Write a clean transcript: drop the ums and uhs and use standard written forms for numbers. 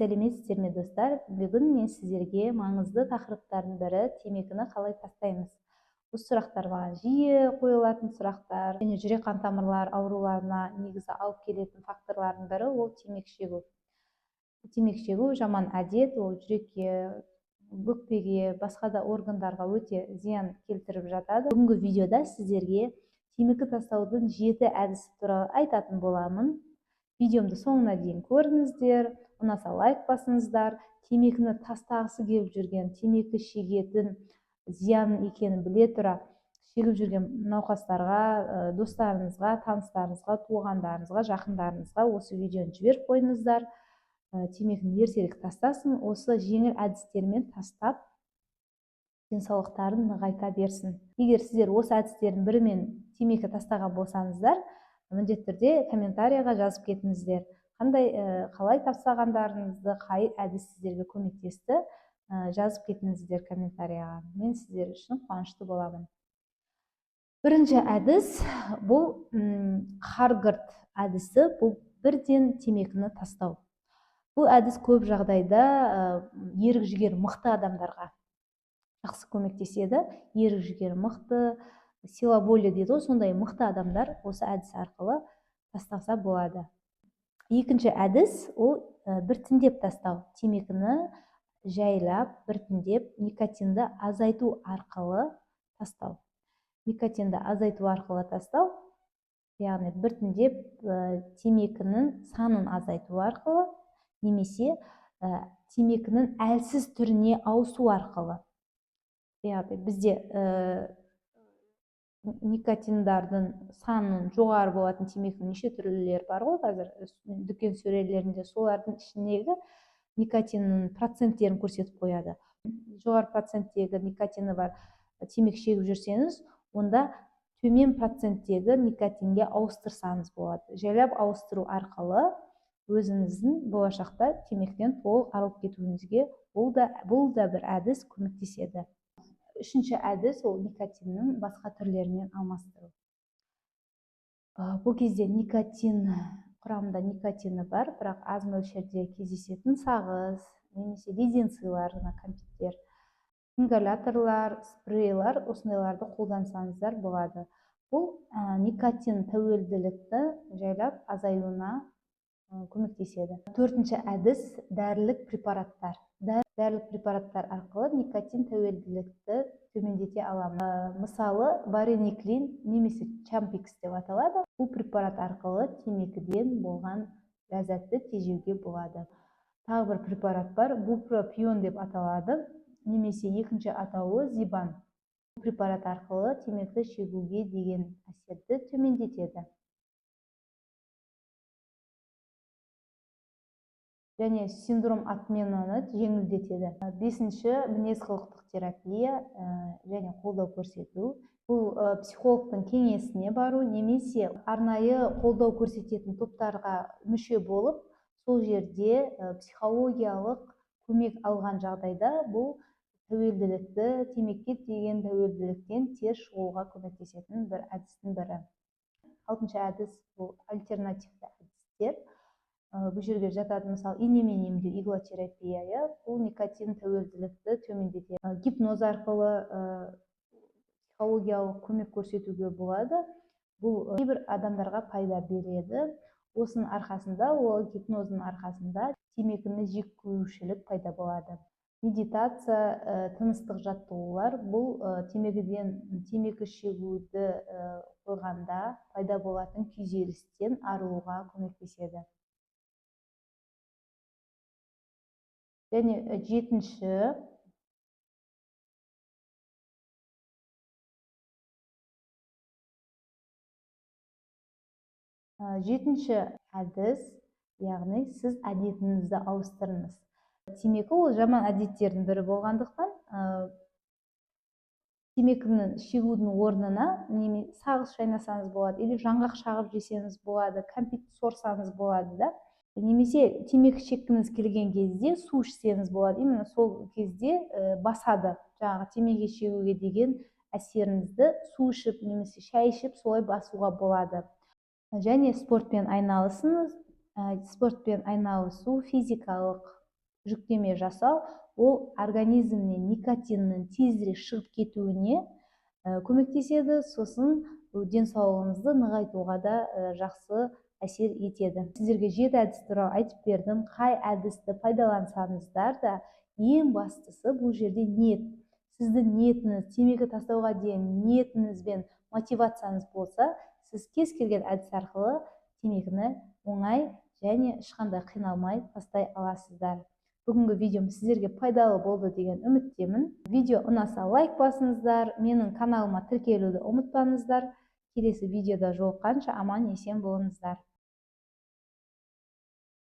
сәлеметсіздер ме достар? Бүгін мен сіздерге маңызды тақырыптардың бірі темекіні қалай тастаймыз. Бұл сұрақтар маған жиі қойылатын сұрақтар және жүрек қан тамырлар ауруларына негізі алып келетін факторлардың бірі ол темекі шегу. Темекі шегу жаман әдет, ол жүрекке, өкпеге, басқа да органдарға өте зиян келтіріп жатады. Бүгінгі видеода сіздерге темекі тастаудың 7 әдісі туралы айтатын боламын. Видеомды соңына дейін көріңіздер, ұнаса лайк басыңыздар. Темекіні тастағысы келіп жүрген, темекі шегетін зиян екенін біле тұра шегіп жүрген науқастарға, достарыңызға, таныстарыңызға, туғандарыңызға, жақындарыңызға осы видеоны жіберіп қойыңыздар. Темекіні ертерек тастасын, осы жеңіл әдістермен тастап денсаулықтарын нығайта берсін. Егер сіздер осы әдістердің бірімен темекі тастаған болсаңыздар, міндетті түрде комментарийға жазып кетіңіздер. Қалай тастағандарыңызды, қай әдіс сіздерге көмектесті, жазып кетіңіздер комментарийға. Мен сіздер үшін қуанышты боламын. Бірінші әдіс бұл қаргырт әдісі, бұл бірден темекіні тастау. Бұл әдіс көп жағдайда ерік жігері мықты адамдарға жақсы көмектеседі. Ерік жігері мықты, сила воли дейді ғой, сондай мықты адамдар осы әдіс арқылы тастаса болады. Екінші әдіс ол біртіндеп тастау. Темекіні жайлап, біртіндеп никотинді азайту арқылы тастау. Никотинді азайту арқылы тастау, яғни біртіндеп темекінің санын азайту арқылы, немесе темекінің әлсіз түріне ауысу арқылы. Яғни бізде никотиндардың санының жоғары болатын темекінің неше түрлері бар ғой қазір дүкен сөрелерінде, солардың ішіндегі никотиннің проценттерін көрсетіп қояды. Жоғары проценттегі никотині бар темекі шегіп жүрсеңіз, онда төмен проценттегі никотинге ауыстырсаңыз болады. Жайлап ауыстыру арқылы өзіңіздің болашақта темекіден толық арылып кетуіңізге бұл да бір әдіс көмектеседі. Үшінші әдіс ол никотиннің басқа түрлерімен алмастыру. Бұл кезде құрамында никотині бар, бірақ аз мөлшерде кездесетін сағыз, немесе леденцилар, кәмпиттер, ингаляторлар, спрейлар, осындайларды қолдансаңыздар болады. Бұл никотин тәуелділікті жайлап азаюына көмектеседі. Төртінші әдіс дәрілік препараттар. Дәрілік препараттар арқылы никотин тәуелділікті төмендете аламыз. Мысалы, варениклин немесе чампикс деп аталады. Бұл препарат арқылы темекіден болған ләззатты тежеуге болады. Тағы бір препарат бар, бупропион деп аталады, немесе екінші атауы зибан. Бұл препарат арқылы темекі шегуге деген әсерді төмендетеді. Және синдром отменаны жеңілдетеді. Бесінші мінез-құлықтық терапия және қолдау көрсету. Бұл психологтың кеңесіне бару немесе арнайы қолдау көрсететін топтарға мүше болып, сол жерде психологиялық көмек алған жағдайда бұл тәуелділікті, темекіге деген тәуелділіктен тез шығуға көмектесетін бір әдістің бірі. Алтыншы әдіс бұл альтернативті әдістер. Бұл жерге жатады, мысалы, инемен емдеу, иглотерапия, бұл никотин тәуелділікті төмендетеді. Гипноз арқылы психологиялық көмек көрсетуге болады. Бұл кейбір адамдарға пайда береді. Осының арқасында, ол гипноздың арқасында темекіні жек көрушілік пайда болады. Медитация, тыныстық жаттығулар, бұл темекі шегуді қойғанда пайда болатын күйзелістен арылуға көмектеседі. Және жетінші әдіс, яғни сіз әдетіңізді ауыстырыңыз. Темекі ол жаман әдеттердің бірі болғандықтан, темекінің шегудің орнына сағыз шайнасаңыз болады, или жаңғақ шағып жесеңіз болады, кәмпит сорсаңыз болады да. Немесе темекі шеккіңіз келген кезде су ішсеңіз болады. Именно сол кезде басады. Жаңағы темекі шегуге деген әсеріңізді су ішіп, немесе шай ішіп, солай басуға болады. Және спортпен айналысыңыз. Спортпен айналысу, физикалық жүктеме жасау, ол организмнен никотиннің тезірек шығып кетуіне көмектеседі, сосын денсаулығыңызды нығайтуға да жақсы әсер етеді. Сіздерге 7 әдіс туралы айтып бердім. Қай әдісті пайдалансаңыздар да, ең бастысы бұл жерде ниет. Сіздің ниетіңіз, темекі тастауға дейін ниетіңіз бен мотивацияңыз болса, сіз кез келген әдіс арқылы темекіні оңай және ешқандай қиналмай тастай аласыздар. Бүгінгі видеом сіздерге пайдалы болды деген үміттемін. Видео ұнаса лайк басыңыздар, менің каналыма тіркелуді ұмытпаңыздар. Келесі видеода жолыққанша аман есен болыңыздар.